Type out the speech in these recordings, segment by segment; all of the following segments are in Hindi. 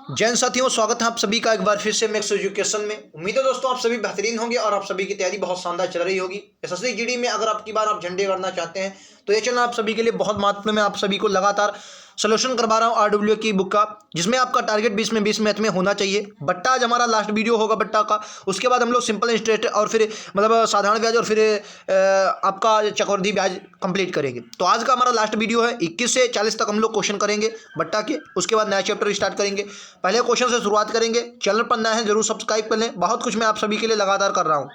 जैन साथियों, स्वागत है आप सभी का एक बार फिर से मैक्स एजुकेशन में। उम्मीद है दोस्तों आप सभी बेहतरीन होंगे और आप सभी की तैयारी बहुत शानदार चल रही होगी। एसएससी जीडी में अगर आपकी बार आप झंडे गाड़ना चाहते हैं तो ये चैनल आप सभी के लिए बहुत महत्वपूर्ण। मैं आप सभी को लगातार सोल्यूशन करवा रहा हूँ आरडब्ल्यू की बुक का, जिसमें आपका टारगेट 20 में मैथ में होना चाहिए। बट्टा आज हमारा लास्ट वीडियो होगा बट्टा का। उसके बाद हम लोग सिंपल इंटरेस्ट और फिर मतलब साधारण ब्याज और फिर आपका चक्रवृद्धि ब्याज कंप्लीट करेंगे। तो आज का हमारा लास्ट वीडियो है। 21 से 40 तक हम लोग क्वेश्चन करेंगे बट्टा के। उसके बाद नया चैप्टर स्टार्ट करेंगे। पहले क्वेश्चन से शुरुआत करेंगे। चैनल पर नया है जरूर सब्सक्राइब कर लें। बहुत कुछ मैं आप सभी के लिए लगातार कर रहा हूँ।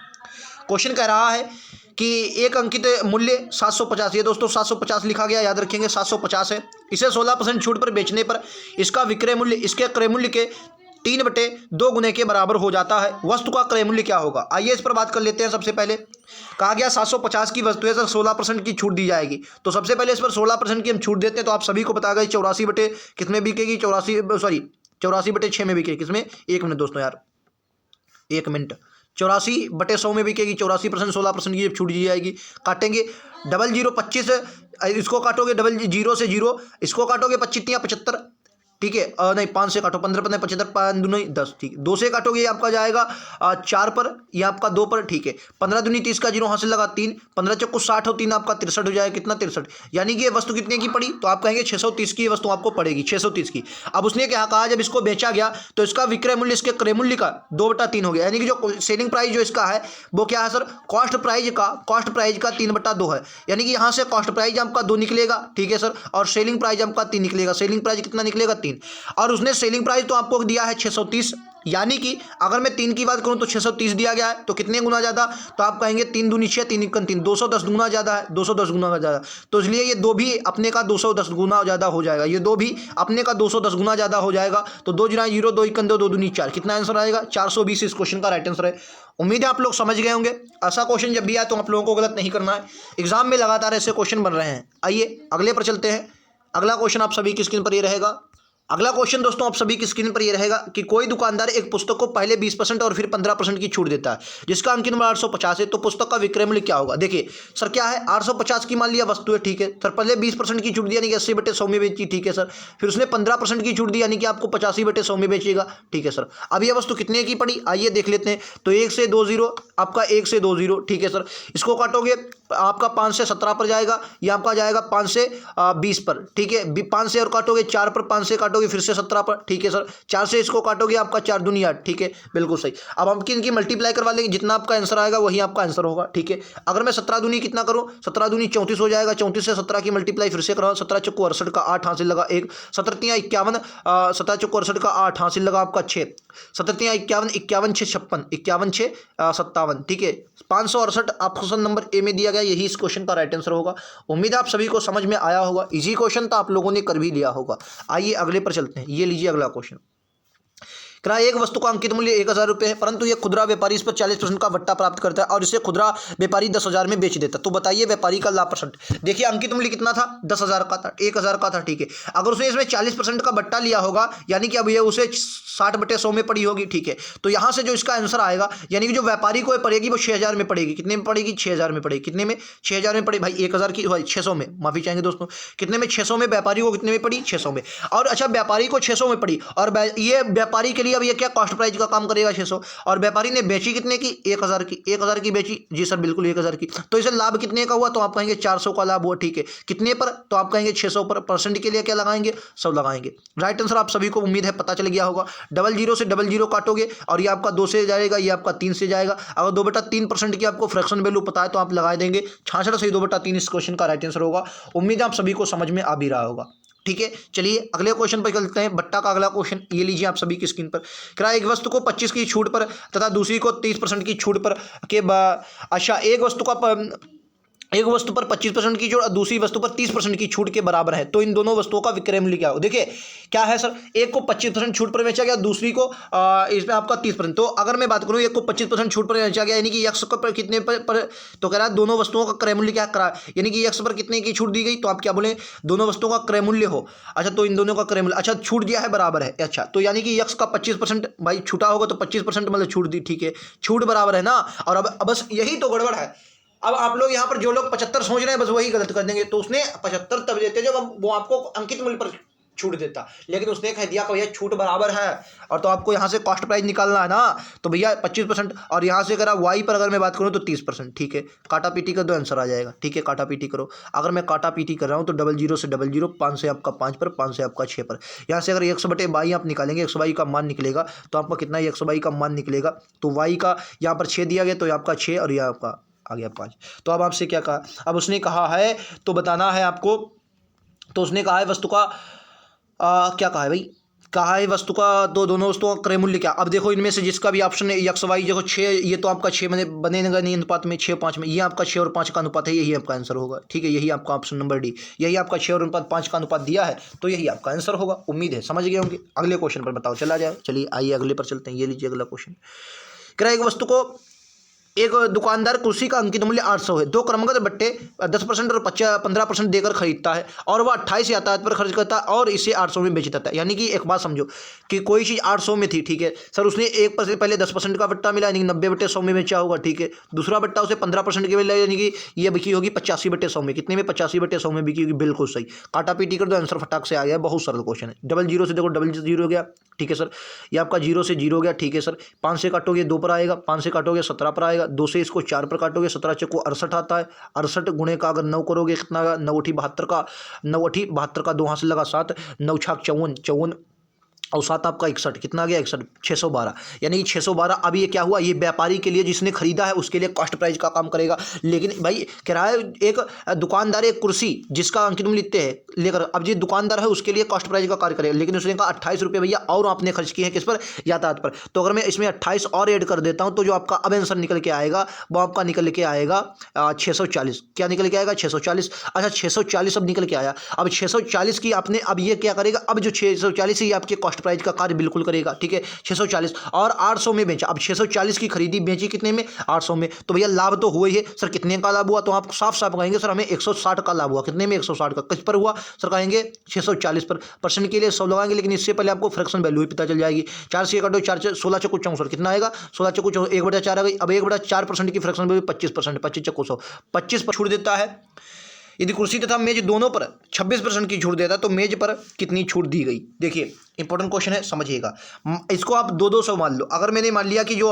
क्वेश्चन कह रहा है कि एक अंकित मूल्य 750, ये दोस्तों 750 लिखा गया, याद रखेंगे 750 है। इसे 16% छूट पर बेचने पर इसका विक्रय मूल्य इसके क्रय मूल्य के 3/2 गुने के बराबर हो जाता है। वस्तु का क्रय मूल्य क्या होगा? आइए इस पर बात कर लेते हैं। सबसे पहले कहा गया 750 की वस्तु है सर, 16% की छूट दी जाएगी। तो सबसे पहले इस पर 16% की हम छूट देते हैं। तो आप सभी को पता गया 84 बटे कितने बिकेगी? 84/6 में बिकेगी। किसमें? 1 मिनट दोस्तों यार, 1 मिनट। 84/100 में बिकेगी। 84% 16% की छूट दी जाएगी। काटेंगे 0025, इसको काटोगे 00 से 0, इसको काटोगे 25 75, ठीक है। नहीं 5 से काटो, 15 15 75, 5 दूनी 10, ठीक है। 2 से काटोगे ये आपका जाएगा 4 पर, ये आपका 2 पर, ठीक है। 15 दूनी 30 का 0 हासिल लगा 3, 15 चक्कू 60 हो 3 आपका 63 हो जाएगा। कितना? 63। यानी कि ये वस्तु कितने की पड़ी? तो आप कहेंगे 630 की वस्तु आपको पड़ेगी, 630 की। अब उसने क्या कहा, जब इसको बेचा गया तो इसका विक्रय मूल्य इसके क्रय मूल्य का 2/3 हो गया। यानी कि जो सेलिंग प्राइस जो इसका है वो क्या है सर? कॉस्ट प्राइस का 3/2 है। यानी कि यहाँ से कॉस्ट प्राइस आपका 2 निकलेगा, ठीक है सर, और सेलिंग प्राइस आपका 3 निकलेगा। सेलिंग प्राइस कितना निकलेगा? 3। और उसने सेलिंग प्राइस तो आपको दिया है 630। यानी कि अगर मैं 3 की बात करूं तो 630 दिया गया है। तो कितने गुना ज़्यादा? तो आप कहेंगे 3 दूनी 6, 3 एकम 3, 210 गुना ज़्यादा है, 210 गुना ज़्यादा। तो इसलिए ये 2 भी अपने का 210 गुना ज़्यादा हो जाएगा। ये 2 भी अपने का 210 गुना ज़्यादा हो जाएगा। तो 2 गुना 0, 2 एकम 2, 2 दूनी 4। कितना आंसर आएगा? 420 इस क्वेश्चन का राइट आंसर है। उम्मीद है आप लोग समझ गए होंगे। ऐसा क्वेश्चन जब भी आए तो आप लोगों को गलत नहीं करना है। एग्जाम में लगातार ऐसे क्वेश्चन बन रहे हैं। आइए अगले पर चलते हैं। अगला क्वेश्चन आप सभी की स्क्रीन पर ये रहेगा। अगला क्वेश्चन दोस्तों आप सभी की स्क्रीन पर यह रहेगा कि कोई दुकानदार एक पुस्तक को पहले 20% और फिर 15% की छूट देता है, जिसका अंकित नंबर 850 है। तो पुस्तक का विक्रय मूल्य क्या होगा? देखिए सर क्या है, 850 की मान लिया वस्तु है, ठीक है सर। पहले 20% की छूट दी यानी कि 80/100 में बेची, ठीक है सर। फिर उसने 15% की छूट दी यानी कि आपको 85/100 में बेचेगा, ठीक है सर। अब यह वस्तु कितने की पड़ी? आइए देख लेते हैं। तो 1 से 2 0, आपका 1 से 2 0, ठीक है सर। इसको काटोगे आपका 5 से 17 पर जाएगा, यह आपका जाएगा 5 से 20 पर, ठीक है। 5 से और काटोगे 4 पर, 5 से काटोगे फिर से 17 पर, ठीक है सर। 4 से इसको काटोगे आपका 4 दूनी 8, ठीक है, बिल्कुल सही। अब हम इनकी मल्टीप्लाई करवा लेंगे, जितना आपका आंसर आएगा वही आपका आंसर होगा, ठीक है। अगर मैं 17 दूनी कितना करूँ? 17 दूनी 34 हो जाएगा। 34 से 17 की मल्टीप्लाई फिर से कराओ। 17 चक्कू 68 का 8 हासिल लगा 1, 17 तियां 51, 17 चक्कू 68 का 8 हासिल लगा आपका 6, 17 तियां 51, 51 6 56, 51 6 57, ठीक है। 568 ऑप्शन नंबर ए में दिया गया, यही इस क्वेश्चन का राइट आंसर होगा। उम्मीद है आप सभी को समझ में आया होगा। इजी क्वेश्चन था, आप लोगों ने कर भी लिया होगा। आइए अगले पर चलते हैं। ये लीजिए अगला क्वेश्चन। एक वस्तु का अंकित मूल्य 1000 रुपये है, परंतु यह खुदरा व्यापारी इस पर 40% का भट्टा प्राप्त करता है और इसे खुदरा व्यापारी 10,000 में बेच देता है। तो बताइए व्यापारी का लाभ परसेंट। देखिए अंकित मूल्य कितना था? 10,000 का था, 1,000 का था, ठीक है। अगर उसने इसमें 40% का भट्टा लिया होगा यानी कि अब ये उसे 60/100 में पड़ी होगी, ठीक है। तो यहाँ से जो इसका आंसर आएगा यानी कि जो व्यापारी को पड़ेगी वो 6,000 में पड़ेगी। कितने में पड़ेगी? 6,000 में पड़ेगी। कितने में? 6,000 में पड़ेगी भाई। 1,000 की 600 में, माफी चाहेंगे दोस्तों। कितने में? 600 में। व्यापारी को कितने में पड़ी? 600 में। और अच्छा व्यापारी को 600 में पड़ी और ये व्यापारी के लिए अब ये क्या कॉस्ट प्राइस का काम करेगा 600। और व्यापारी ने बेची कितने की? 1,000 की। 1,000 की बेची, जी सर बिल्कुल 1,000 की। तो इसे लाभ कितने का हुआ? तो आप कहेंगे 400 का लाभ हुआ, ठीक है। कितने पर? तो आप कहेंगे 600 पर। परसेंट के लिए क्या लगाएंगे? 100 लगाएंगे। राइट आंसर आप सभी को उम्मीद है पता चल गया होगा। 00 से 00 काटोगे और ये आपका 2 से जाएगा, ये आपका 3 से जाएगा। अगर 2/3% की आपको फ्रैक्शन वैल्यू पता है तो आप लगा देंगे 66 से 2/3 इस क्वेश्चन का राइट आंसर होगा। उम्मीद है आप सभी को समझ में आ भी रहा होगा, ठीक है। चलिए अगले क्वेश्चन पर चलते हैं। बट्टा का अगला क्वेश्चन ये लीजिए आप सभी की स्क्रीन पर। एक वस्तु को 25 की छूट पर तथा दूसरी को 30% की छूट पर अच्छा एक वस्तु पर 25% की छूट और दूसरी वस्तु पर 30% की छूट के बराबर है, तो इन दोनों वस्तुओं का विक्रय मूल्य क्या हो? देखिए क्या है सर, एक को 25% छूट पर बेचा गया, दूसरी को इसमें आपका 30%। तो अगर मैं बात करूं एक को 25% छूट पर बेचा गया यानी कि x पर कितने पर तो कह रहा है दोनों वस्तुओं का क्रय मूल्य क्या करा, यानी कि x पर कितने की छूट दी गई, तो आप क्या बोले? दोनों वस्तुओं का क्रय मूल्य हो। अच्छा तो इन दोनों का क्रय मूल्य, अच्छा छूट दिया है बराबर है, अच्छा तो यानी कि x का 25% भाई छूटा होगा तो 25% मतलब छूट दी, ठीक है। छूट बराबर है ना। और अब बस यही तो गड़बड़ है। अब आप लोग यहाँ पर जो लोग 75 सोच रहे हैं बस वही गलत कर देंगे। तो उसने 75 तब देते जब वो आपको अंकित मूल्य पर छूट देता, लेकिन उसने कह दिया कि भैया छूट बराबर है और तो आपको यहाँ से कॉस्ट प्राइस निकालना है ना, तो भैया 25%, और यहाँ से अगर आप वाई पर अगर मैं बात करूँ तो 30%। ठीक है, काटा पीटी कर दो, आंसर आ जाएगा। ठीक है, काटा पीटी करो। अगर मैं काटा पीटी कर रहा हूँ तो 00 से 00, 5 से आपका 5 पर, 5 से आपका 6 पर। यहाँ से अगर 100/22 आप निकालेंगे, 122 का मान निकलेगा, तो आपका कितना 122 का मान निकलेगा, तो वाई का यहाँ पर 6 दिया गया, तो आपका 6 और यह आपका आ गया 5। तो अब आपसे क्या कहा, अब उसने कहा है तो बताना है आपको, तो उसने कहा है वस्तु का क्या कहा है भाई, कहा है वस्तु का तो दोनों वस्तुओं का क्रय मूल्य क्या। अब देखो इनमें से जिसका भी ऑप्शन है एक्स वाई, देखो 6, ये तो आपका 6 बनेगा नहीं अनुपात में, 6-5 में, ये आपका 6 और 5 का अनुपात है, यही आपका आंसर होगा। ठीक है, यही आपका ऑप्शन नंबर डी, यही आपका 6 और अनुपात 5 का अनुपात दिया है, तो यही आपका आंसर होगा। उम्मीद है समझ गए होंगे। अगले क्वेश्चन पर बताओ, चला जाए। चलिए आइए अगले पर चलते हैं। ये लीजिए अगला क्वेश्चन। क्रय वस्तु को एक दुकानदार कुर्सी का अंकित मूल्य 800 है, 2 क्रमागत बट्टे 10% और 15% देकर खरीदता है और वह 28 यातायात पर खर्च करता है और इसे 800 में बेच देता है। यानी कि एक बात समझो कि कोई चीज़ 800 में थी, ठीक है सर, उसने एक पर से पहले 10% का बट्टा मिला, यानी कि 90/100 में बेचा होगा। ठीक है, दूसरा बट्टा उसे 15% के मिला, यानी कि ये बिकी होगी 85/100 में। कितने में? 85/100 में बिकी होगी। बिल्कुल सही, काटा पीटी कर दो, आंसर फटाक से आ गया। बहुत सरल क्वेश्चन है। 00 से देखो 00 हो गया। ठीक है सर, ये आपका 0 से 0 हो गया। ठीक है सर, 5 से काटोगे 2 पर आएगा, 5 से काटोगे 17 पर आएगा, 2 से इसको 4 पर काटोगे, 17 चक्को 68 आता है। 68 गुणे का अगर 9 करोगे कितना? 9 8 72 का, 9 8 72 का 2 हाथ से लगा 7, 9 छाक 54, 54 और 7 आपका 61, कितना आ गया? 61, 612, यानी कि 612। अब ये क्या हुआ, ये व्यापारी के लिए जिसने खरीदा है उसके लिए कॉस्ट प्राइस का काम करेगा। लेकिन भाई कह रहा है एक दुकानदार एक कुर्सी जिसका अंकित मूल्य लिखते हैं लेकर, अब जो दुकानदार है उसके लिए कॉस्ट प्राइस का कार्य करेगा, लेकिन उसने कहा 28 रुपये भैया और आपने खर्च किए हैं किस पर? यातायात पर। तो अगर मैं इसमें 28 और ऐड कर देता हूँ तो जो आपका अब आंसर निकल के आएगा वो आपका निकल के आएगा 640। क्या निकल के आएगा? 640। अच्छा 640 अब निकल के आया। अब 640 की आपने, अब ये क्या करेगा, अब जो 640 है ये आपके कॉस्ट प्राइस का कार्य बिल्कुल करेगा। ठीक है, 640 और 800 में बेचा। अब 640 की खरीदी, बेची कितने में? 800 में। तो भैया लाभ तो हुआ ही है। सर कितने का लाभ हुआ? तो आप साफ साफ कहेंगे सर हमें 160 का लाभ हुआ। कितने में? 160 का। किस पर हुआ सर? कहेंगे 640 पर। परसेंट के लिए 100 लगाएंगे, लेकिन इससे पहले आपको फ्रैक्शन वैल्यू ही पता चल जाएगी। 4 से काटो, 4 16 चक्कू 64, कितना आएगा? 16 चक्कू 1/4 आ गई। अब 1/4% की फ्रैक्शन वैल्यू 25%, 25 चक्कू 100, 25 पर छूट देता है। यदि कुर्सी तथा मेज दोनों पर 26% की छूट देता तो मेज पर कितनी छूट दी गई? देखिए इंपॉर्टेंट क्वेश्चन है, समझिएगा। इसको आप 200 मान लो। अगर मैंने मान लिया कि जो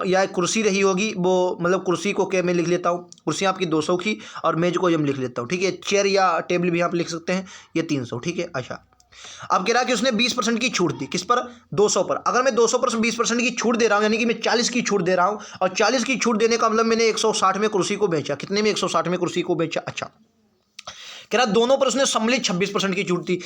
या कुर्सी रही होगी वो, मतलब कुर्सी को क्या मैं लिख लेता हूँ, कुर्सी आपकी 200 की और मेज को हम लिख लेता हूँ। ठीक है, चेयर या टेबल भी आप लिख सकते हैं, ये 300। ठीक है, अच्छा अब कह रहा है कि उसने 20% की छूट दी। किस पर? 200 पर। अगर मैं 200% 20% की छूट दे रहा हूं, यानी कि मैं 40 की छूट दे रहा हूं, और 40 की छूट देने का मतलब मैंने 160 में कुर्सी को बेचा। कितने में? 160 में कुर्सी को बेचा। अच्छा कह रहा दोनों पर उसने सम्मिलित 26% की छूट दी।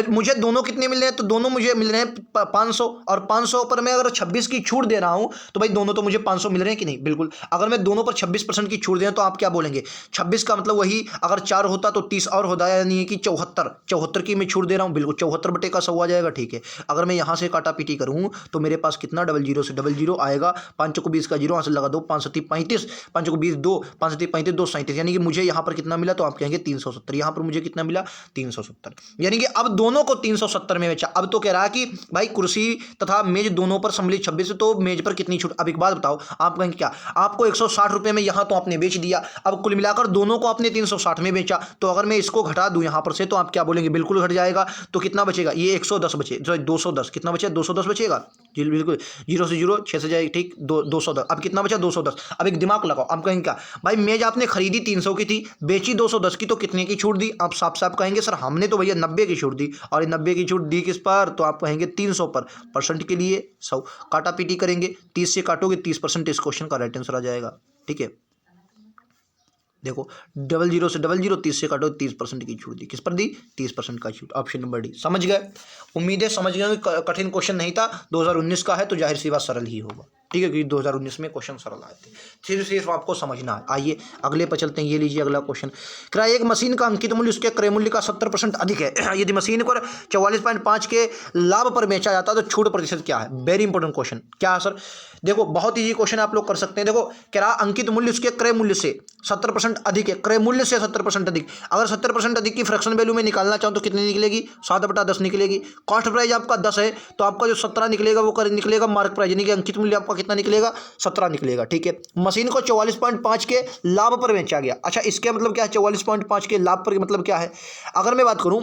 मुझे दोनों कितने मिल रहे हैं? तो दोनों मुझे मिल रहे हैं 500, और 500 पर मैं अगर 26 की छूट दे रहा हूं तो भाई दोनों तो मुझे 500 मिल रहे हैं कि नहीं? बिल्कुल। अगर मैं दोनों पर 26% की छूट दे तो आप क्या बोलेंगे? 26 का मतलब वही, अगर 4 होता तो 30 और होता है, यानी कि 74 की मैं छूट दे रहा हूँ। बिल्कुल 74/100 आ जाएगा। ठीक है, अगर मैं यहाँ से काटा पीटी करूँ तो मेरे पास कितना? 00 से 00 आएगा, 5 को 20 का 0 यहाँ से लगा दो, 5 7 35, 5 को 20 2, 5 7 35, 2 37, यानी कि मुझे यहाँ पर कितना मिला? तो आप कहेंगे 370। यहाँ पर मुझे कितना मिला? 370। यानी कि अब दोनों को 370 में बेचा। अब तो कह रहा है कि भाई कुर्सी तथा मेज दोनों पर सम्मिलित 26, तो मेज पर कितनी छूट? अब एक बात बताओ, आप कहेंगे क्या? आपको 160 रुपये में यहाँ तो आपने बेच दिया, अब कुल मिलाकर दोनों को आपने 360 में बेचा, तो अगर मैं इसको घटा दूं यहाँ पर से तो आप क्या बोलेंगे? बिल्कुल घट जाएगा। तो कितना बचेगा? ये 110 बचे, जो 210, कितना बचे? 210 बचेगा। जी बिल्कुल, 0 से 0, 6 से जाएगी। ठीक, 210। अब कितना बचा? 210। अब एक दिमाग लगाओ, आप कहेंगे क्या? भाई मेज आपने खरीदी 300 की थी, बेची 210 की, तो कितने की छूट दी? आप साफ साफ कहेंगे सर हमने तो भैया 90 की छूट दी, और ये 90 की छूट दी किस पर? तो आप कहेंगे 300 पर। परसेंट के लिए 100, काटा पीटी करेंगे, 30 से काटोगे 30%, इस क्वेश्चन का राइट आंसर आ जाएगा। ठीक है, देखो 00 से 00, 30 से काटो 30% की छूट दी। किस पर दी? 30% का छूट। Option number D. समझ गए? उम्मीद है समझ गए। कठिन क्वेश्चन नहीं था, 2019 का है तो जाहिर सी बात सरल ही होगा। ठीक है, क्योंकि 2019 में क्वेश्चन सरल आए थे। सिर्फ आपको समझना है। आइए अगले पर चलते हैं। ये लीजिए अगला क्वेश्चन। क्या एक मशीन का अंकित मूल्य उसके क्रय मूल्य का 70% अधिक है? यदि मशीन को 44.5 के लाभ पर बेचा जाता है तो छूट प्रतिशत क्या है? Very important question. क्या है सर? देखो बहुत ईजी क्वेश्चन आप लोग कर सकते हैं। देखो क्या अंकित मूल्य उसके क्रय मूल्य से 70% अधिक है, क्रय मूल्य से 70% अधिक। अगर 70% अधिक की फ्रैक्शन वैल्यू में निकालना चाहूँ तो कितनी निकलेगी? 7/10 निकलेगी। कॉस्ट प्राइस आपका 10 है तो आपका जो 17 निकलेगा वो निकलेगा मार्क प्राइस, यानी कि अंकित मूल्य आपका कितना निकलेगा? 17 निकलेगा। ठीक है, मशीन को 44.5 के लाभ पर बेचा गया। अच्छा इसके मतलब क्या है? 44.5 के लाभ पर मतलब क्या है? अगर मैं बात करूं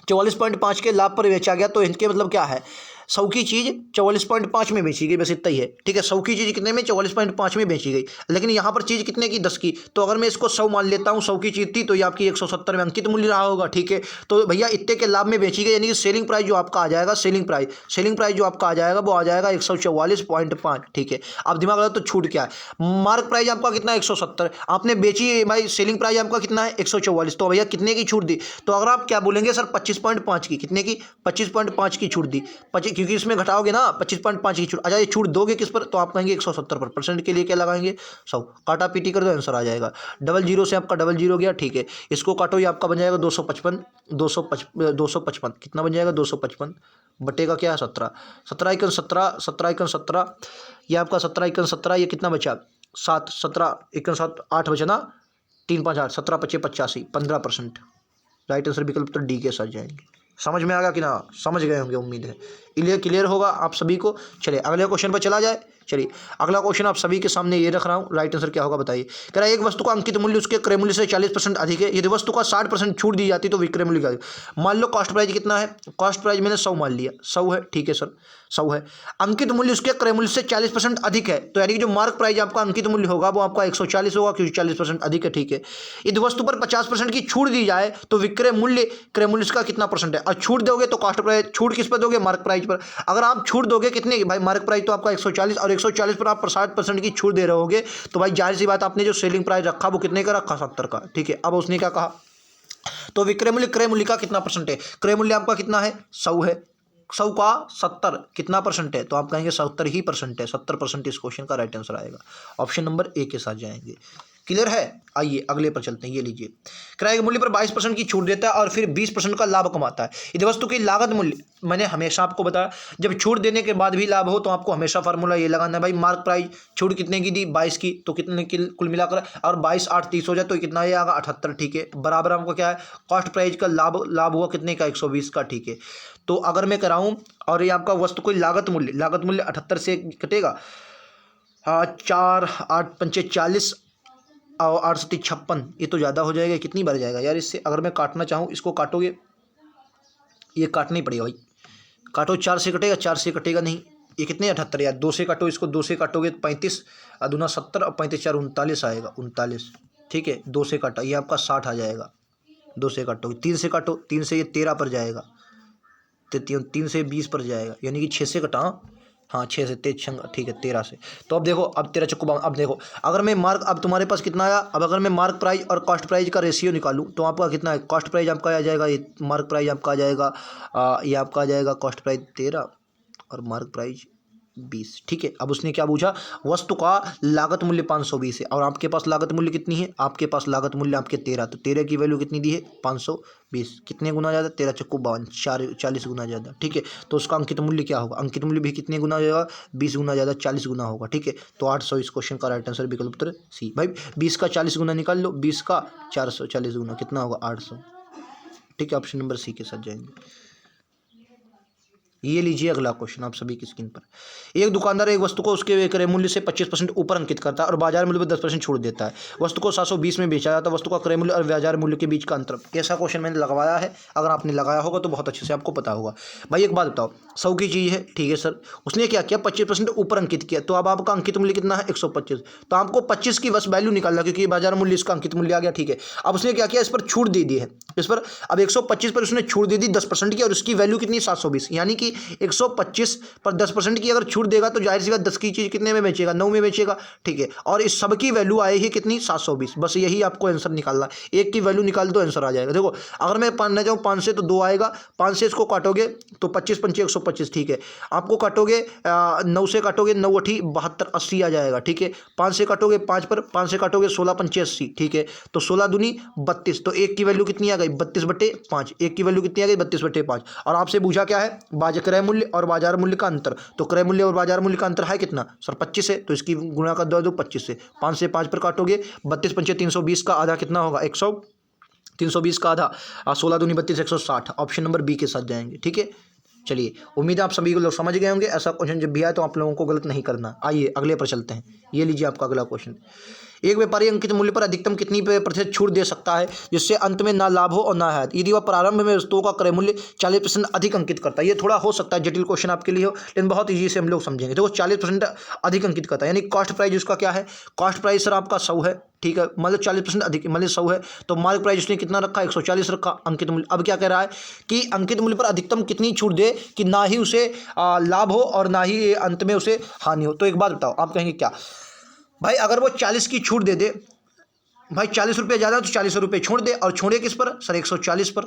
44.5 के लाभ पर बेचा गया, तो इनके मतलब क्या है, 100 की चीज़ 44.5 में बेची गई, बस इतना ही है। ठीक है, 100 की चीज़ कितने में, 44.5 में बेची गई। लेकिन यहाँ पर चीज़ कितने की, 10 की। तो अगर मैं इसको 100 मान लेता हूँ, 100 की चीज़ थी तो ये आपकी 170 में अंकित मूल्य रहा होगा। ठीक है, तो भैया इतने के लाभ में बेची गई, यानी कि सेलिंग प्राइस जो आपका आ जाएगा, सेलिंग प्राइस जो आपका आ जाएगा वो आ जाएगा 144.5। ठीक है, अब दिमाग लगा तो छूट क्या है, मार्क प्राइस आपका कितना है 170, आपने बेची भाई, सेलिंग प्राइस आपका कितना है 144, तो भैया कितने की छूट दी, तो अगर आप क्या बोलेंगे सर 25.5 की, कितने की 25.5 की छूट दी, क्योंकि इसमें घटाओगे ना 25.5 की छूट। अच्छा, ये छूट दोगे किस पर, तो आप कहेंगे 170 पर, परसेंट के लिए क्या लगाएंगे 100, काटा पीटी कर दो, आंसर आ जाएगा। 00 से आपका 00 गया। ठीक है, इसको काटो, ये आपका बन जाएगा 255 कितना बन जाएगा 255 बटे का क्या है 17, 17 एकन 17, 17 एकन 17, ये आपका 17 एकन 17, ये कितना बचा 7, 17 एकन 7, 8 बचा ना, 3 5 8, 17 25 85, 15%। राइट आंसर विकल्प तो डी के साथ जाएंगे। समझ में आ गया कि ना, समझ गए होंगे उम्मीद है, क्लियर होगा आप सभी को। चलिए अगले क्वेश्चन पर चला जाए। चलिए अगला क्वेश्चन आप सभी के सामने ये रख रहा हूँ, राइट आंसर क्या होगा बताइए। कह रहा है एक वस्तु का अंकित मूल्य उसके क्रय मूल्य से 40% अधिक है, यदि वस्तु का 60% छूट दी जाती तो विक्रय मूल्य क्या। मान लो कॉस्ट प्राइस कितना है, कॉस्ट प्राइस मैंने 100 मान लिया, 100 है। ठीक है सर, 100 है, अंकित मूल्य उसके क्रय मूल्य से 40% अधिक है, तो यानी कि जो मार्क प्राइस आपका अंकित मूल्य होगा वो आपका 140 होगा, क्योंकि 40% अधिक है। ठीक है, यदि वस्तु पर 50% की छूट दी जाए तो विक्रय मूल्य क्रय मूल्य का कितना परसेंट है, और छूट दोगे तो कॉस्ट प्राइस, छूट किस पर दोगे, मार्क प्राइस पर। अगर आप छूट दोगे कितने की भाई, मार्क प्राइस तो आपका 140, और 140 पर आप 60% की छूट दे रहे होगे, तो भाई जाहिर सी बात आपने जो सेलिंग प्राइस रखा वो कितने का रखा 70 का। ठीक है, अब उसने क्या कहा, तो विक्रय मूल्य क्रय मूल्य का कितना परसेंट है, क्रय मूल्य आपका कितना है 100 है, 100 का 70 कितना परसेंट है, तो आप कहेंगे 70 ही परसेंट है, 70% इस क्वेश्चन का राइट आंसर आएगा। ऑप्शन नंबर ए के साथ जाएंगे। क्लियर है, आइए अगले पर चलते हैं। ये लीजिए, क्रय के मूल्य पर 22% की छूट देता है और फिर 20% का लाभ कमाता है। यदि वस्तु की लागत मूल्य, मैंने हमेशा आपको बताया जब छूट देने के बाद भी लाभ हो तो आपको हमेशा फार्मूला ये लगाना है भाई, मार्क प्राइस छूट कितने की दी 22 की, तो कितने की कुल मिलाकर, और 22 8 30 हो जाए तो कितना ये आएगा 78। ठीक है, बराबर हमको क्या है, कॉस्ट प्राइस का लाभ हुआ कितने का 120 का। ठीक है, तो अगर मैं कराऊँ और ये आपका वस्तु कोई लागत मूल्य 78 से कटेगा, 4 8 5 40 और 8 7 56, ये तो ज़्यादा हो जाएगा, कितनी बार जाएगा यार इससे। अगर मैं काटना चाहूँ, इसको काटोगे, ये काटना ही पड़ेगा भाई, काटो 4 से कटेगा, 4 से कटेगा नहीं, ये कितने 78 यार, 2 से काटो, इसको 2 से काटोगे 35, दूना 70 और 35 4 39 आएगा, 39। ठीक है, 2 से काटा, ये आपका 60 आ जाएगा, 2 से काटोगे, 3 से काटो, 3 से ये 13 पर जाएगा, तो 3 से 20 पर जाएगा, यानी कि 6 से कटा, हाँ 6 से 13, ठीक है 13 से। तो अब देखो, अब 13 चक्कू, अब देखो अगर मैं मार्क, अब तुम्हारे पास कितना आया, अब अगर मैं मार्क प्राइस और कॉस्ट प्राइस का रेशियो निकालूं तो आपका कितना है, कॉस्ट प्राइस आपका आ जाएगा, ये मार्क प्राइस आपका आ जाएगा, ये आपका आ जाएगा कॉस्ट प्राइस 13 और मार्क प्राइस 20। ठीक है, अब उसने क्या पूछा, वस्तु का लागत मूल्य 520 है और आपके पास लागत मूल्य कितनी है, आपके पास लागत मूल्य आपके 13, तो 13 की वैल्यू कितनी दी है 520, कितने गुना ज़्यादा, 13 चक्कू 52, 40 गुना ज़्यादा। ठीक है, तो उसका अंकित मूल्य क्या होगा, अंकित मूल्य भी कितने गुना जाएगा, 20 गुना ज़्यादा, 40 गुना होगा। ठीक है, तो 800 इस क्वेश्चन का राइट आंसर विकल्प उत्तर सी। भाई 20 का 40 गुना निकाल लो, 20 का 440 गुना कितना होगा 800। ठीक है, ऑप्शन नंबर सी के साथ जाएंगे। ये लीजिए अगला क्वेश्चन आप सभी की स्क्रीन पर, एक दुकानदार एक वस्तु को उसके क्रय मूल्य से 25% ऊपर अंकित करता है और बाजार मूल्य पर 10% छूट देता है। वस्तु को 720 में बेचा जाता है, वस्तु का क्रय मूल्य और बाजार मूल्य के बीच का अंतर। कैसा क्वेश्चन मैंने लगवाया है, अगर आपने लगाया होगा तो बहुत अच्छे से आपको पता होगा। भाई एक बात बताओ, 100 की चीज़ है, ठीक है सर, उसने क्या किया 25% ऊपर अंकित किया, तो अब आपका अंकित मूल्य कितना है 125, तो आपको 25 की बस वैल्यू निकालना, क्योंकि बाजार मूल्य इसका अंकित मूल्य आ गया। ठीक है, अब उसने क्या किया, इस पर छूट दे दी है, इस पर अब 125 पर उसने छूट दे दी 10% की, और उसकी वैल्यू कितनी 720, यानी कि 125 पर 10% की अगर छूट देगा तो जाहिर सी बात 10 की चीज़ कितने में बेचेगा, 9 में बेचेगा। ठीक है, और इस सब की वैल्यू आएगी कितनी 720, बस यही आपको आंसर निकालना, एक की वैल्यू निकाल दो आंसर आ जाएगा। देखो अगर मैं पाना चाहूँ 5 से तो 2 आएगा, 5 से इसको काटोगे तो 25 पंचे 125। ठीक है, आपको काटोगे 9 से काटोगे 9 8 72 80 आ जाएगा। ठीक है, 5 से काटोगे 5 पर, 5 से काटोगे 16 पंचे 80। ठीक है, तो 16 दूनी 32, तो एक की वैल्यू कितनी आ गई 32/5, एक की वैल्यू कितनी आ गई 32/5। और आपसे पूछा क्या है, क्रय मूल्य और बाजार मूल्य का अंतर, तो क्रय मूल्य और बाजार मूल्य का अंतर है कितना सर 25 है, तो इसकी गुणा कर दो 25 से, 5 से 5 पर काटोगे 32 पंचे 320 का आधा कितना होगा 100, 320 का आधा 16 दूनी 32 160, ऑप्शन नंबर बी के साथ जाएंगे। ठीक है, चलिए, उम्मीद है आप सभी को लोग समझ गए होंगे। ऐसा क्वेश्चन जब भी आए तो आप लोगों को गलत नहीं करना। आइए अगले पर चलते हैं। ये लीजिए आपका अगला क्वेश्चन। एक व्यापारी अंकित मूल्य पर अधिकतम कितनी प्रतिशत छूट दे सकता है जिससे अंत में ना लाभ हो और ना हानि, यदि वह प्रारंभ में वस्तुओं का क्रय मूल्य 40% अधिक अंकित करता है। ये थोड़ा हो सकता है जटिल क्वेश्चन आपके लिए हो, लेकिन बहुत ईजी से हम लोग समझेंगे। देखो 40% अधिक अंकित करता है, यानी कॉस्ट प्राइस उसका क्या है, कॉस्ट प्राइस सर आपका 100 है, ठीक है, मतलब 40% अधिक, मतलब 100 है, तो मार्क प्राइस उसने कितना रखा, 140 रखा अंकित मूल्य। अब क्या कह रहा है कि अंकित मूल्य पर अधिकतम कितनी छूट दे कि ना ही उसे लाभ हो और ना ही अंत में उसे हानि हो। तो एक बात बताओ, आप कहेंगे क्या भाई, अगर वो 40 की छूट दे दे, भाई 40 रुपये ज़्यादा तो 40 रुपये छोड़ दे, और छोड़े किस पर सर, 140 पर,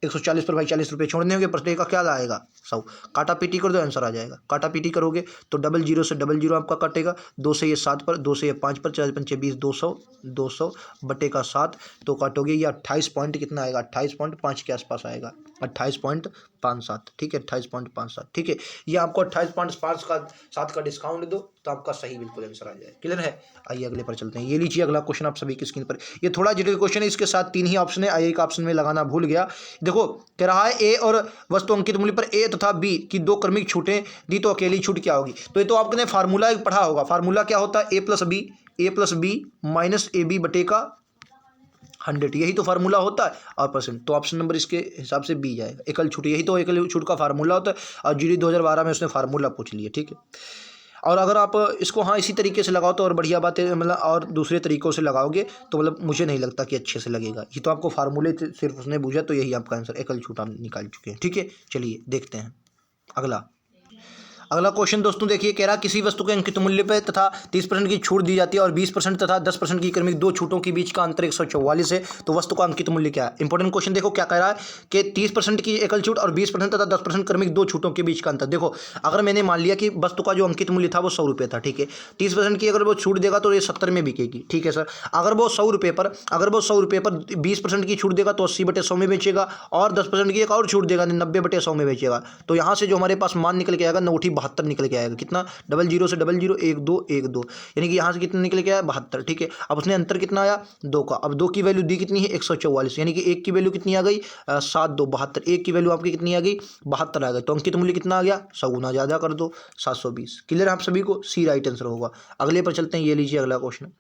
140 पर भाई 40 रुपये छोड़ने होंगे, प्रश्न का क्या आएगा 100। काटा पीटी कर दो, आंसर आ जाएगा। काटा पीटी करोगे तो 00 से 00 आपका कटेगा, 2 से ये 7 पर, 2 से ये 5 पर, 4 पंचे 20, 200 बटे का 7, तो काटोगे ये 28 पॉइंट कितना आएगा, 28.5 के आसपास आएगा, 28.57, ठीक है, 28.57, ठीक है। ये आपको 28.5 का 7 का डिस्काउंट दो तो आपका सही बिल्कुल आंसर आ जाए। क्लियर है। आइए अगले पर चलते हैं। ये लीजिए अगला क्वेश्चन आप सभी की स्क्रीन पर। ये थोड़ा जटिल क्वेश्चन है, इसके साथ 3 ही ऑप्शन है, आई एक ऑप्शन में लगाना भूल गया। देखो कह रहा है ए और वस्तु अंकित मूल्य पर ए तथा बी की 2 क्रमिक छूटें दी तो अकेली छूट क्या होगी। तो ये तो आपने फार्मूला पढ़ा होगा। फार्मूला क्या होता है, A plus B minus A B बटे का 100, यही तो फार्मूला होता है। और परसेंट, तो ऑप्शन नंबर इसके हिसाब से बी जाएगा, एकल छूट। यही तो एकल छूट का फार्मूला होता है, और जीडी 2012 में उसने फार्मूला पूछ लिया, ठीक है। और अगर आप इसको हाँ इसी तरीके से लगाओ तो और बढ़िया बात है, मतलब और दूसरे तरीक़ों से लगाओगे तो मतलब मुझे नहीं लगता कि अच्छे से लगेगा। ये तो आपको फार्मूले सिर्फ उसने बूझा, तो यही आपका आंसर, एकल छूट आप निकाल चुके हैं, ठीक है। चलिए देखते हैं अगला क्वेश्चन दोस्तों। देखिए कह रहा किसी वस्तु के अंकित मूल्य पर तथा 30% की छूट दी जाती है और 20% तथा 10% की क्रमिक 2 छूटों के बीच का अंतर 144 है, तो वस्तु का अंकित मूल्य क्या है। Important question. देखो क्या कह रहा है कि 30% की एकल छूट और 20% तथा 10% क्रमिक 2 छूटों के बीच का अंतर। देखो अगर मैंने मान लिया कि वस्तु का जो अंकित मूल्य था वो 100 रुपये था, ठीक है, 30% की अगर वो छूट देगा तो ये 70 में बिकेगी, ठीक है सर। अगर वो 100 रुपये पर 20% की छूट देगा तो 80/100 में बेचेगा, और 10% की एक और छूट देगा 90/100 में बेचेगा। तो यहाँ से जो हमारे पास मान निकल के आएगा 9/72 निकल के आएगा। कितना, 00 से 00 1 2 1 2, यानी कि यहाँ से कितना निकल के आया 72, ठीक है। अब उसने अंतर कितना आया 2 का। अब 2 की वैल्यू दी कितनी है 144, यानी कि 1 की वैल्यू कितनी आ गई 7 2 72, 1 की वैल्यू आपकी कितनी आ गई 72 आ गई। तो अंकित मूल्य कितना आ गया 100 गुना ज़्यादा कर दो 720। क्लियर आप सभी को, सी राइट आंसर होगा। अगले पर चलते हैं। ये लीजिए अगला क्वेश्चन।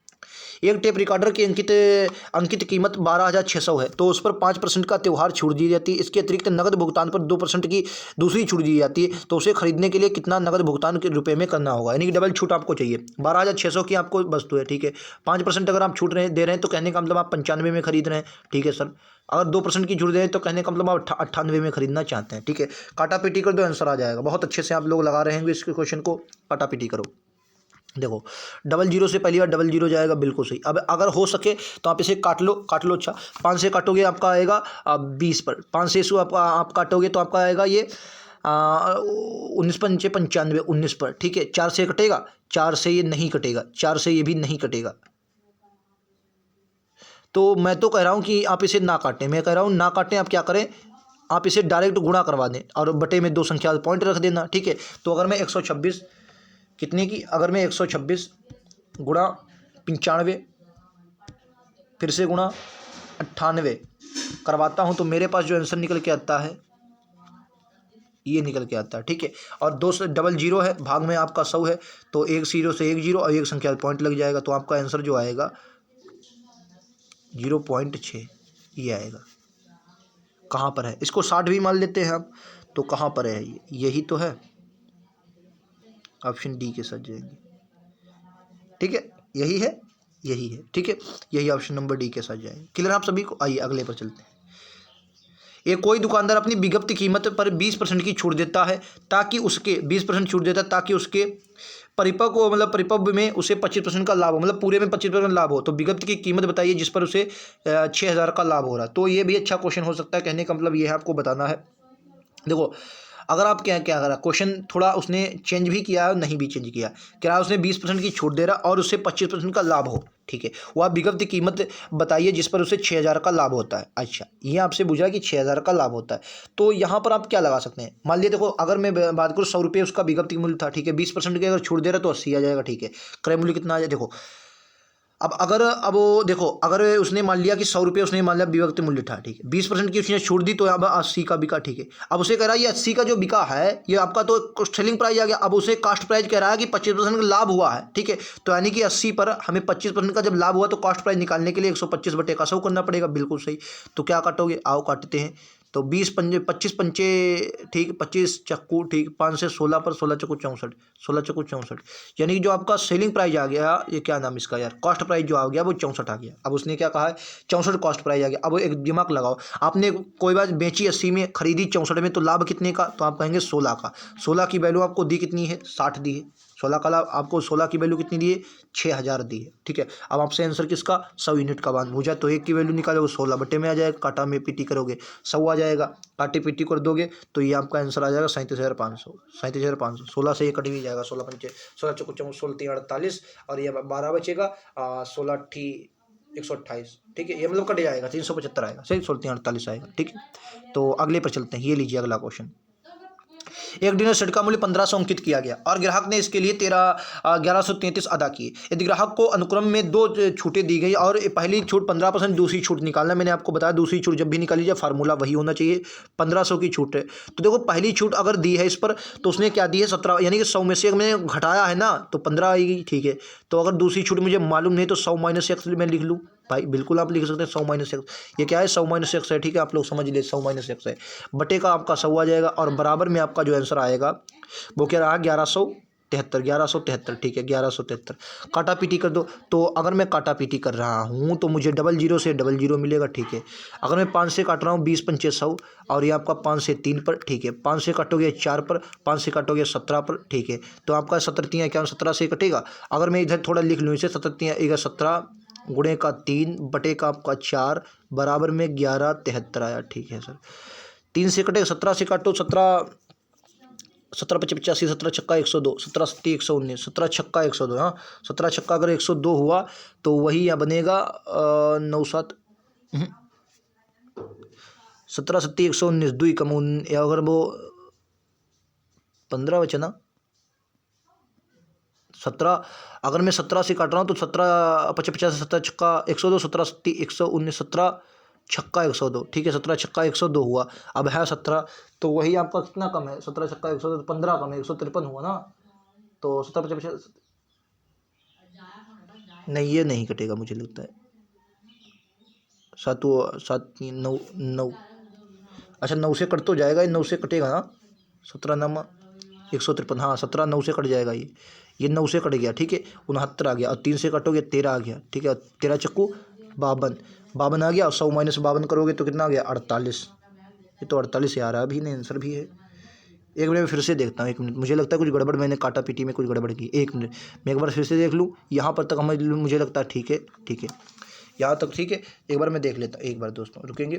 एक टेप रिकॉर्डर की अंकित कीमत 12,600 है, तो उस पर 5% का त्यौहार छूट दी जाती है। इसके अतिरिक्त नगद भुगतान पर 2% की दूसरी छूट दी जाती है, तो उसे खरीदने के लिए कितना नगद भुगतान के रुपए में करना होगा। यानी कि डबल छूट आपको चाहिए। 12,600 की आपको वस्तु है, ठीक है, 5% अगर आप छूट दे रहे हैं तो कहने का मतलब आप 95 में खरीद रहे हैं, ठीक है सर। अगर 2% की छूट दे रहे हैं तो कहने का मतलब आप 98 में खरीदना चाहते हैं, ठीक है। काटा पीटी कर दो, आंसर आ जाएगा। बहुत अच्छे से आप लोग लगा रहे होंगे इसके क्वेश्चन को, काटा पीटी करो। देखो 00 से पहली बार 00 जाएगा, बिल्कुल सही। अब अगर हो सके तो आप इसे काट लो। अच्छा 5 से काटोगे आपका आएगा 20 पर, 5 से इसको आप काटोगे तो आपका आएगा ये 19 पंचे 95 19 पर, ठीक है। 4 से कटेगा, 4 से ये नहीं कटेगा, 4 से ये भी नहीं कटेगा। तो मैं तो कह रहा हूँ कि आप इसे ना काटें, मैं कह रहा हूँ ना काटें। आप क्या करें, आप इसे डायरेक्ट गुणा करवा दें और बटे में 2 संख्या पॉइंट रख देना, ठीक है। तो अगर मैं 126 कितने की, अगर मैं 126 गुणा 95 फिर से गुणा 98 करवाता हूँ तो मेरे पास जो आंसर निकल के आता है ये निकल के आता है, ठीक है। और 2 से 00 है, भाग में आपका 100 है, तो 1 0 से 1 0 और 1 संख्या पॉइंट लग जाएगा, तो आपका आंसर जो आएगा 0.6 ये आएगा। कहाँ पर है, इसको 60 भी मान लेते हैं हम, तो कहाँ पर है ये, यही तो है, ऑप्शन डी के साथ जाएंगे, ठीक है, यही है, ठीक है, यही ऑप्शन नंबर डी के साथ जाएंगे। क्लियर आप सभी को। आइए अगले पर चलते हैं। एक कोई दुकानदार अपनी विज्ञप्ति कीमत पर 20% की छूट देता है ताकि उसके 20% छूट देता है ताकि उसके परिपक्व में उसे 25% का लाभ हो, मतलब पूरे में 25% लाभ हो। तो विज्ञप्ति की कीमत बताइए जिस पर उसे 6,000 का लाभ हो रहा है। तो ये भी अच्छा क्वेश्चन हो सकता है, कहने का मतलब ये है आपको बताना है। देखो अगर आप क्या करा, क्वेश्चन थोड़ा उसने चेंज भी किया और नहीं भी चेंज किया। क्या उसने 20% की छूट दे रहा और उससे 25% का लाभ हो, ठीक है। वो आप विज्ञप्ति कीमत बताइए जिस पर उसे 6,000 का लाभ होता है। अच्छा ये आपसे पूछा कि 6,000 का लाभ होता है, तो यहाँ पर आप क्या लगा सकते हैं। मान लिया देखो अगर मैं बात करूँ 100 रुपये उसका विज्ञप्ति मूल्य था, ठीक है, 20% की अगर छूट दे रहा तो 80 आ जाएगा, ठीक है। क्रय मूल्य कितना आ जाए, देखो अब वो देखो, अगर उसने मान लिया कि 100 रुपये उसने मान लिया विभक्त मूल्य था, ठीक है, 20% की उसने छूट दी तो अब 80 का बिका, ठीक है। अब उसे कह रहा है ये 80 का जो बिका है ये आपका तो सेलिंग प्राइस आ गया, अब उसे कास्ट प्राइस कह रहा है कि 25% का लाभ हुआ है, ठीक है। तो यानी कि 80 पर हमें 25% का जब लाभ हुआ तो कास्ट प्राइस निकालने के लिए 125/100 करना पड़ेगा, बिल्कुल सही। तो क्या काटोगे, आओ काटते हैं। तो 20 पंजे 25 पंचे, ठीक, 25 चक्कू, ठीक, 5 से 16 पर 16 चक्कू 64, 16 चक्कू 64, यानी कि जो आपका सेलिंग प्राइस आ गया, ये क्या नाम इसका यार, कॉस्ट प्राइस जो आ गया वो 64 आ गया। अब उसने क्या कहा है, 64 कॉस्ट प्राइस आ गया। अब वो एक दिमाग लगाओ, आपने कोई बात बेची 80 में, खरीदी 64 में, तो लाभ कितने का, तो आप कहेंगे 16 का। 16 की वैल्यू आपको दी कितनी है, 60 दी है। 16 का लाभ आपको, 16 की वैल्यू कितनी दी है, 6000 दी है, ठीक है। अब आपसे आंसर किसका, 100 यूनिट का मान पूछा, तो एक की वैल्यू निकालोगे 16 बटे में आ जाएगा, काटा में पीटी करोगे 100 आ जाएगा, काटे पीटी कर दोगे तो ये आपका आंसर आ जाएगा 37,500, 37,500। 16 से ये कट भी जाएगा, 16 पंचे 16 चौको 16 3 48, और ये 12 बचेगा, 16 ठी 128, ठीक है, ये मतलब कट जाएगा, 375 आएगा, सही, 16 3 48 आएगा, ठीक है। तो अगले पर चलते हैं, ये लीजिए अगला क्वेश्चन। एक डिनर सेट का मूल्य 1500 अंकित किया गया और ग्राहक ने इसके लिए 1133 अदा किए। यदि ग्राहक को अनुक्रम में 2 छूटें दी गई और पहली छूट 15%, दूसरी छूट निकालना, मैंने आपको बताया दूसरी छूट जब भी निकाली जाए फार्मूला वही होना चाहिए, 1500 की छूट है। तो देखो पहली छूट अगर दी है इस पर तो उसने क्या दी है, 17, यानी कि 100 में से मैंने घटाया है ना तो 15 आएगी, ठीक है। तो अगर दूसरी छूट मुझे मालूम नहीं तो 100 - x मैं लिख लूँ, भाई बिल्कुल आप लिख सकते हैं 100 - x, ये क्या है 100 - x है, ठीक है, आप लोग समझ ले 100 - x है, बटे का आपका 100 आ जाएगा और बराबर में आपका जो आंसर आएगा वो क्या रहा, 1173, 1173, ठीक है, 1173। काटा पीटी कर दो, तो अगर मैं काटा पीटी कर रहा हूँ तो मुझे 00 से 00 मिलेगा, ठीक है। अगर मैं 5 से काट रहा हूँ 20 पंचे 100, और ये आपका 5 से 3 पर, ठीक है, 5 से काटोगे 4 पर, 5 से काटोगे 17 पर, ठीक है। तो आपका 17 3 क्या 17 से कटेगा। अगर मैं इधर थोड़ा लिख लूँ इसे, 17 3 17 गुणे का 3 बटे का आपका 4 बराबर में 1173 आया, ठीक है सर। 3 से कटेगा, 17 से काटो, 17 17 पच्चीस 85, 17 छक्का 102, 17 सत्ती 119, 17 छक्का 102, हाँ 17 छक्का अगर 102 हुआ तो वही यहाँ बनेगा 9 7, 17 सत्ती 119, 2 कम या अगर वो 15 बचे ना, 17, अगर मैं 17 से काट रहा हूँ तो 17 पच्चीस 50, 17 छक्का 102, 17 सत्ती 119, 17 छक्का 102, ठीक है, 17 छक्का 102 हुआ। अब है 17, तो वही आपका कितना कम है, 17 छक्का 102, 15 कम है, 153 हुआ ना। तो 17 50, नहीं ये नहीं कटेगा मुझे लगता है, 7 7 9 9, अच्छा 9 से कट तो जाएगा, ये 9 से कटेगा ना, 17 नामा 153, हाँ 17 9 से कट जाएगा, ये 9 से कट गया, ठीक है, 69 आ गया, और 3 से कटोगे 13 आ गया, ठीक है, 13 चक्कू 52, 52 आ गया, और 100 - 52 करोगे तो कितना आ गया 48, ये तो 48 आ रहा है, अभी नहीं आंसर भी है। एक मिनट में फिर से देखता हूँ, एक मिनट, मुझे लगता है कुछ गड़बड़ मैंने काटा पीटी में कुछ गड़बड़ की, एक मिनट मैं एक बार फिर से देख लूँ, यहाँ पर तक हमें मुझे लगता है ठीक है, ठीक है, यहाँ तक ठीक है, एक बार मैं देख लेता हूँ, एक बार दोस्तों रुकेंगे।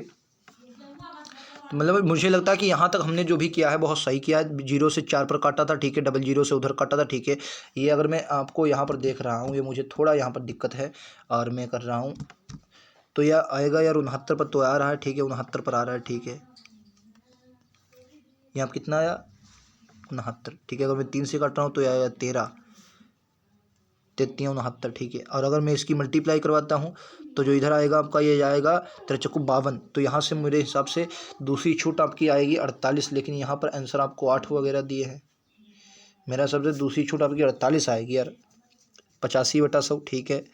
तो मतलब मुझे लगता है कि यहाँ तक हमने जो भी किया है बहुत सही किया है, 0 से 4 पर काटा था, ठीक है, 00 से उधर काटा था, ठीक है। ये अगर मैं आपको यहाँ पर देख रहा हूँ, ये मुझे थोड़ा यहाँ पर दिक्कत है और मैं कर रहा हूँ, तो यह आएगा यार 69 पर तो आ रहा है, ठीक है, 69 पर आ रहा है, ठीक है। यहाँ कितना आया 69, ठीक है। अगर मैं 3 से काट रहा हूँ तो यह आया 13, 33 69, ठीक है। और अगर मैं इसकी मल्टीप्लाई करवाता हूँ तो जो इधर आएगा आपका ये आएगा 13 चक्कू 52, तो यहाँ से मेरे हिसाब से दूसरी छूट आपकी आएगी 48, लेकिन यहाँ पर आंसर आपको 8 वगैरह दिए हैं, मेरा हिसाब से दूसरी छूट आपकी 48 आएगी यार, 85/100, ठीक है,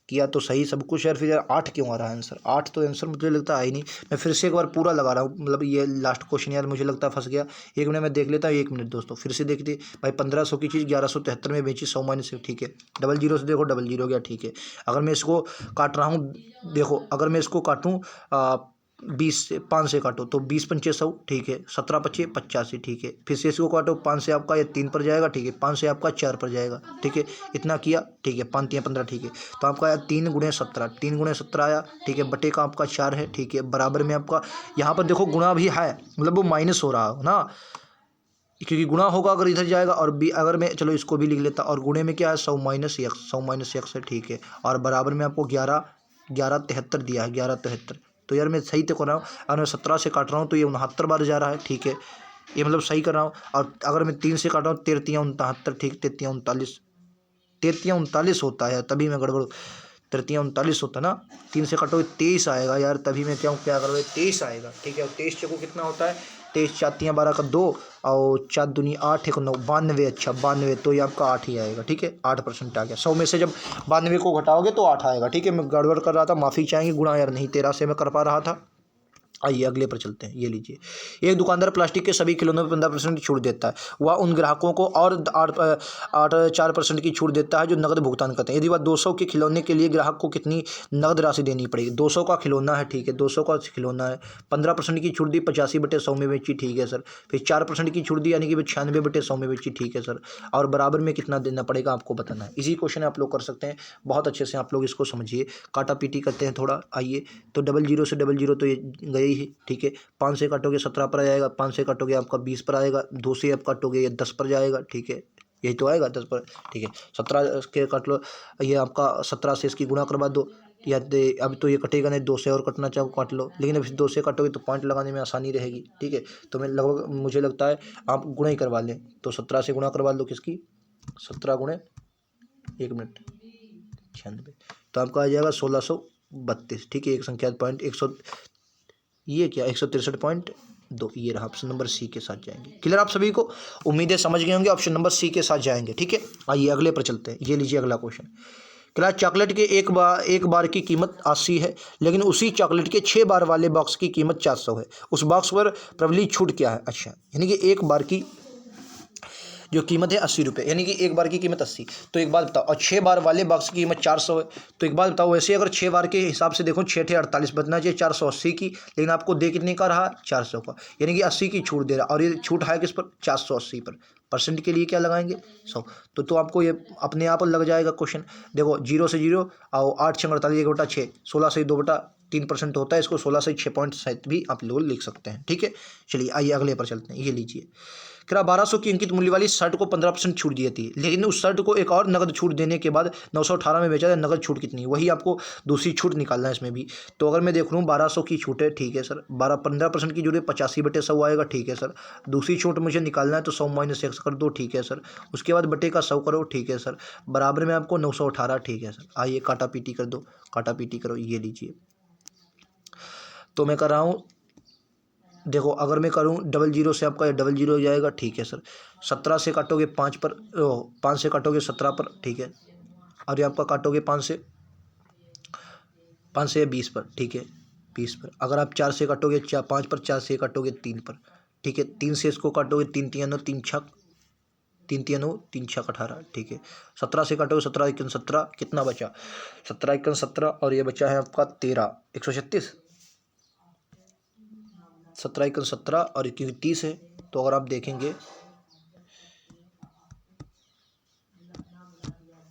किया तो सही सब कुछ यार, फिर यार 8 क्यों आ रहा है आंसर, 8 तो आंसर मुझे लगता है ही नहीं। मैं फिर से एक बार पूरा लगा रहा हूँ, मतलब ये लास्ट क्वेश्चन यार मुझे लगता है फंस गया, एक मिनट मैं देख लेता हूँ, एक मिनट दोस्तों फिर से देखते भाई, 1500 की चीज़ 1173 में बेची, 100 - से, ठीक है, 00 से देखो 00 गया, ठीक है। अगर मैं इसको काट रहा हूँ, देखो अगर मैं इसको काटूँ 20 से 5 से काटो तो 20 पंचे 100, ठीक है, 17 पच्चे 85, ठीक है, फिर से इसको काटो 5 से आपका ये 3 पर जाएगा, ठीक है, 5 से आपका 4 पर जाएगा, ठीक है, इतना किया, ठीक है, 5 3 15, ठीक है। तो आपका आया 3 × 17, 3 × 17 आया, ठीक है, बटे का आपका 4 है, ठीक है, बराबर में आपका यहाँ पर देखो गुणा भी है, मतलब वो माइनस हो रहा हो ना, क्योंकि गुणा होगा अगर इधर जाएगा, और भी अगर मैं चलो इसको भी लिख लेता, और गुणे में क्या है 100 - x, 100 - x है, ठीक है, और बराबर में आपको 1173 दिया है, 1173। तो यार मैं सही तो कर रहा हूँ, अगर मैं 17 से काट रहा हूँ तो ये 69 बार जा रहा है, ठीक है, ये मतलब सही कर रहा हूँ। और अगर मैं 3 से काट रहा हूँ 13 3 69, ठीक, 33 39, 33 39 होता है, तभी मैं गड़बड़, तृतीया 39 होता ना, 3 से कटोगे 23 आएगा यार, तभी मैं क्या करोगे 23 आएगा, ठीक है। और 23 चको कितना होता है, 23 4 12 का 2 और 4 दूनी 8 1 9 92। अच्छा 92, तो ये आपका 8 ही आएगा, ठीक है। 8% आ गया 100 में से, जब 92 को घटाओगे तो 8 आएगा, ठीक है। मैं गड़बड़ कर रहा था, माफ़ी चाहेंगे, गुणा यार नहीं 13 से मैं कर पा रहा था। आइए अगले पर चलते हैं, ये लीजिए। एक दुकानदार प्लास्टिक के सभी खिलौनों पर 15% की छूट देता है। वह उन ग्राहकों को और 4% की छूट देता है जो नकद भुगतान करते हैं। यदि वह 200 के खिलौने के लिए ग्राहक को कितनी नकद राशि देनी पड़ेगी। 200 का खिलौना है, ठीक है, 200 का खिलौना है, 15% की छूट दी, 85/100 में बेची, ठीक है सर। फिर 4% की छूट दी, यानी कि 96/100 में बेची, ठीक है सर। और बराबर में कितना देना पड़ेगा आपको बताना है। इसी क्वेश्चन आप लोग कर सकते हैं, बहुत अच्छे से आप लोग इसको समझिए। काटा पीटी करते हैं थोड़ा। आइए, तो 00 से 00 तो ये गए ही है, ठीक है। 5 से काटोगे 17 पर आ जाएगा, 5 से काटोगे आपका 20 पर आएगा, 2 से आप काटोगे ये 10 पर जाएगा, ठीक है। यही तो आएगा 10 पर, ठीक है। 17 के काट लो, ये आपका 17 से इसकी गुणा करवा दो, या अब तो ये कटेगा नहीं, 2 से और कटना चाहो काट लो, लेकिन अब 2 से काटोगे तो पॉइंट लगाने में आसानी रहेगी, ठीक है। तो मैं लगभग मुझे लगता है आप गुणा ही करवा लें, तो 17 से गुणा करवा लो किसकी, 17 गुणे 1 मिनट 96, तो आपका आ जाएगा 1632, ठीक है। एक संख्या पॉइंट 100, ये क्या 163.2, ये रहा। ऑप्शन नंबर सी के साथ जाएंगे। क्लियर आप सभी को, उम्मीदें समझ गए होंगे, ऑप्शन नंबर सी के साथ जाएंगे, ठीक है। आइए अगले पर चलते हैं, ये लीजिए अगला क्वेश्चन। क्या चॉकलेट के एक बार की कीमत 80 है, लेकिन उसी चॉकलेट के 6 बार वाले बॉक्स की कीमत 400 है। उस बॉक्स पर प्रबली छूट क्या है। अच्छा, यानी कि एक बार की जो कीमत है 80 रुपये, यानी कि एक बार की कीमत 80। तो एक बात बताओ, और 6 बार वाले बॉक्स की कीमत 400 है, तो एक बात बताओ, वैसे अगर 6 बार के हिसाब से देखो 6 × 48 बचना चाहिए 480 की, लेकिन आपको दे कितने का रहा 400 का, यानी कि 80 की छूट दे रहा, और ये छूट है किस पर 480 पर। परसेंट के लिए क्या लगाएंगे 100, तो आपको ये अपने आप लग जाएगा क्वेश्चन। देखो 0 से 0 और 8 6 48 1/6, 16 से 2/3% होता है, इसको 16 से 6.7 भी आप लोग लिख सकते हैं, ठीक है। चलिए आइए अगले पर चलते हैं, ये लीजिए। क्या 1200 की अंकित मूल्य वाली शर्ट को 15% छूट दी जाती है, लेकिन उस शर्ट को एक और नगद छूट देने के बाद 918 में बेचा जाए, नगद छूट कितनी है, वही आपको दूसरी छूट निकालना है इसमें भी। तो अगर मैं देख लूँ 1200 की छूट है, ठीक है सर, 15% की छूट है 85/100 आएगा, ठीक है सर। दूसरी छूट मुझे निकालना है तो 100 - x कर दो, ठीक है सर। उसके बाद बटे का 100 करो, ठीक है सर, बराबर में आपको 918, ठीक है सर। आइए काटा पीटी कर दो, काटा पीटी करो, ये लीजिए। तो मैं कर रहा हूँ, देखो अगर मैं करूँ 00 से आपका 00 हो जाएगा, ठीक है सर। 17 से काटोगे 5 पर, 5 से काटोगे 17 पर, ठीक है। और ये आपका काटोगे 5 से 20 पर, ठीक है, 20 पर। अगर आप 4 से काटोगे 5 पर, 4 से काटोगे 3 पर, ठीक है। 3 से इसको काटोगे 3 3 9 3 6 3 3 9 3 6 18, ठीक है। 17 से काटोगे 17 1 17, कितना बचा 17 1 17, और ये बचा है आपका 13 136, 17 1 17 और 30 है। तो अगर आप देखेंगे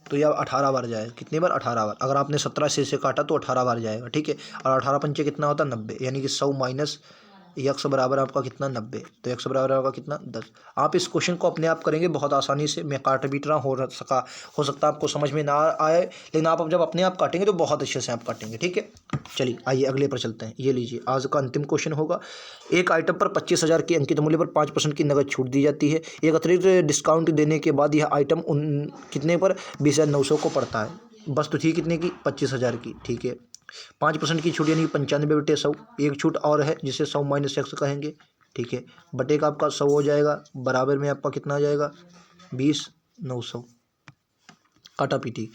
तो यह 18 बार जाएगा, कितनी बार 18 बार। अगर आपने 17 से काटा तो 18 बार जाएगा, ठीक है। और 18 पंचे कितना होता है 90, यानी कि 100 - x बराबर आपका कितना 90, तो x बराबर आपका कितना 10। आप इस क्वेश्चन को अपने आप करेंगे बहुत आसानी से, मैं काट पीट रहा हो सकता आपको समझ में ना आए, लेकिन आप जब अपने आप काटेंगे तो बहुत अच्छे से आप काटेंगे, ठीक है। चलिए आइए अगले पर चलते हैं, ये लीजिए आज का अंतिम क्वेश्चन होगा। एक आइटम पर 25,000 की अंकित मूल्य पर 5% की नगद छूट दी जाती है। एक अतिरिक्त डिस्काउंट देने के बाद यह आइटम कितने पर 20,900 को पड़ता है। बस तो थी कितने की 25,000 की, ठीक है। 5% की छूट यानी 95/100, एक छूट और है जिसे 100 - x कहेंगे, ठीक है। बटे का आपका 100 हो जाएगा, बराबर में आपका कितना आ जाएगा 20,900। काटा पीटी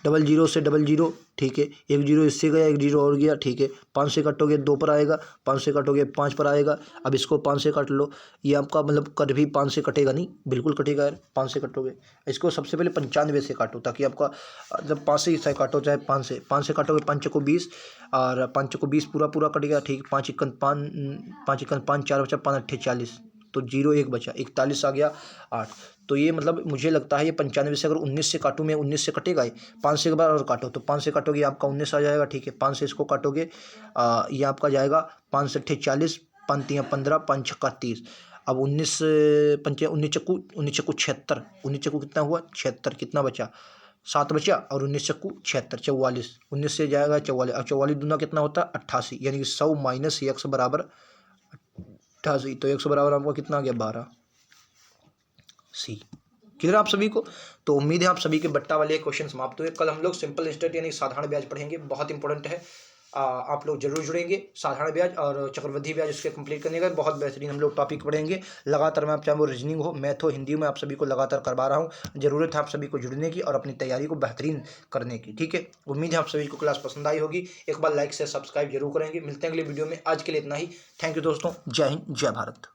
00 से 00, ठीक है। 1 0 इससे गया, 1 0 और गया, ठीक है। 5 से काटोगे 2 पर आएगा, 5 से काटोगे 5 पर आएगा। अब इसको 5 से काट लो, ये आपका मतलब कट भी 5 से कटेगा नहीं, बिल्कुल कटेगा यार 5 से कटोगे। इसको सबसे पहले 95 से काटो, ताकि आपका जब 5 से काटो, चाहे 5 से काटोगे 5 को 20, और 5 को 20 पूरा पूरा कटेगा, ठीक। 5 1 5, 5 1 5 4 बचा, 5 8 40, तो 0 1 बचा, 41 आ गया 8। तो ये मतलब मुझे लगता है ये 95 से अगर 19 से काटूँ मैं, 19 से कटेगा ही। 5 से एक बार और काटो, तो 5 से काटोगे आपका 19 आ जाएगा, ठीक है। 5 से इसको काटोगे ये आपका जाएगा 5 से 40, 5 3 15, 5 6 30। अब 19 पंचे 19 चक्कू 76, 19 चक्कू कितना हुआ 76, कितना बचा 7 बचा, और 19 चक्कू 76 44, 19 से जाएगा 44, और 44 दूना कितना होता है 88, यानी कि 100 - x बराबर 88। तो 100 बराबर आपका कितना आ गया 12, सी। क्लियर आप सभी को। तो उम्मीद है आप सभी के बट्टा वाले क्वेश्चन समाप्त हुए। कल हम लोग सिंपल इंटरेस्ट यानी साधारण ब्याज पढ़ेंगे, बहुत इंपॉर्टेंट है। आप लोग जरूर जुड़ेंगे। साधारण ब्याज और चक्रवृद्धि ब्याज उसके कंप्लीट करने का बहुत बेहतरीन हम लोग टॉपिक पढ़ेंगे लगातार। मैं आप चाहे वो रीजनिंग हो, मैथ हो, हिंदी में आप सभी को लगातार करवा रहा हूँ। जरूरत है आप सभी को जुड़ने की और अपनी तैयारी को बेहतरीन करने की, ठीक है। उम्मीद है आप सभी को क्लास पसंद आई होगी। एक बार लाइक से सब्सक्राइब जरूर करेंगे। मिलते हैं अगले वीडियो में, आज के लिए इतना ही। थैंक यू दोस्तों, जय हिंद, जय भारत।